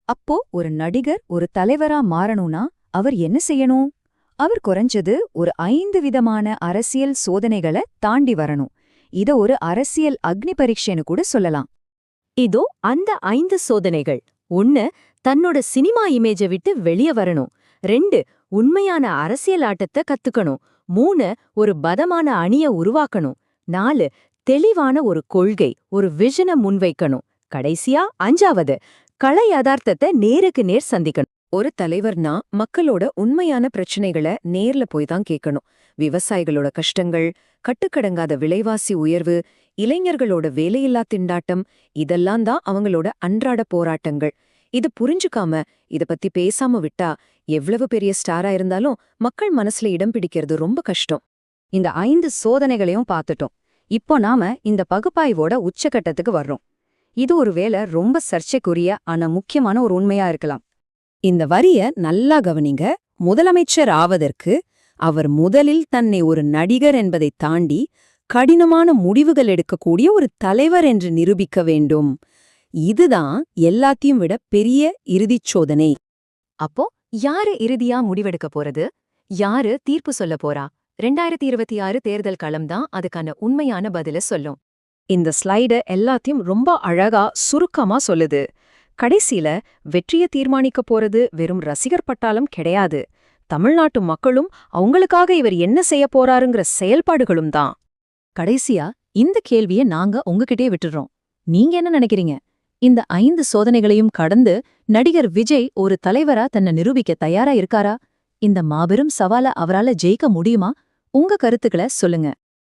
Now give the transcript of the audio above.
அப்போ ஒரு நடிகர் ஒரு தலைவரா மாறணும்னா அவர் என்ன செய்யணும்? அவர் குறைஞ்சது ஒரு 5 விதமான அரசியல் சோதனைகளை தாண்டி வரணும். இத ஒரு அரசியல் அக்னி பரீட்சைன்னு கூட சொல்லலாம். இதோ அந்த 5 சோதனைகள். 1. தன்னோட சினிமா இமேஜ விட்டு வெளிய வரணும். 2. உண்மையான அரசியல் ஆட்டத்தை கத்துக்கணும். 3. ஒரு பதமான அணிய உருவாக்கணும். 4. தெளிவான ஒரு கொள்கை, ஒரு விஷனை முன்வைக்கணும். கடைசியா 5வது, கள யதார்த்தத்தை நேருக்கு நேர் சந்திக்கணும். ஒரு தலைவர்னா மக்களோட உண்மையான பிரச்சனைகளை நேர்ல போய் தான் கேட்கணும். விவசாயிகளோட கஷ்டங்கள், கட்டுக்கடங்காத விலைவாசி உயர்வு, இளைஞர்களோட வேலையில்லா திண்டாட்டம், இதெல்லாம் தான் அவங்களோட அன்றாட போராட்டங்கள். இது புரிஞ்சுக்காம இத பத்தி பேசாம விட்டா எவ்வளவு பெரிய ஸ்டாரா இருந்தாலும் மக்கள் மனசுல இடம் பிடிக்கிறது ரொம்ப கஷ்டம். இந்த 5 சோதனைகளையும் பார்த்துட்டோம். இப்போ நாம இந்த பகுப்பாய்வோட உச்சகட்டத்துக்கு வர்றோம். இது ஒருவேளை ரொம்ப சர்ச்சைக்குரிய ஆனா முக்கியமான ஒரு உண்மையா இருக்கலாம். இந்த வரிய நல்லா கவனிங்க. முதலமைச்சர் ஆவதற்கு அவர் முதலில் தன்னை ஒரு நடிகர் என்பதை தாண்டி கடினமான முடிவுகள் எடுக்கக்கூடிய ஒரு தலைவர் என்று நிரூபிக்க வேண்டும். இதுதான் எல்லாத்தையும் விட பெரிய இறுதிச் சோதனை. அப்போ யாரு இறுதியா முடிவெடுக்க போறது? யாரு தீர்ப்பு சொல்ல போறா? 2026 தேர்தல் களம்தான் அதுக்கான உண்மையான பதில சொல்லும். இந்த ஸ்லைடு எல்லாத்தையும் ரொம்ப அழகா சுருக்கமா சொல்லுது. கடைசியில வெற்றியை தீர்மானிக்க போறது வெறும் ரசிகர் பட்டாளம் கிடையாது. தமிழ்நாட்டு மக்களும் அவங்களுக்காக இவர் என்ன செய்ய போறாருங்கிற செயல்பாடுகளும் தான். கடைசியா இந்த கேள்வியை நாங்க உங்ககிட்டே விட்டுறோம். நீங்க என்ன நினைக்கிறீங்க? இந்த 5 சோதனைகளையும் கடந்து நடிகர் விஜய் ஒரு தலைவரா தன்னை நிரூபிக்க தயாரா இருக்காரா? இந்த மாபெரும் சவால அவரால ஜெயிக்க முடியுமா? உங்க கருத்துக்களை சொல்லுங்க.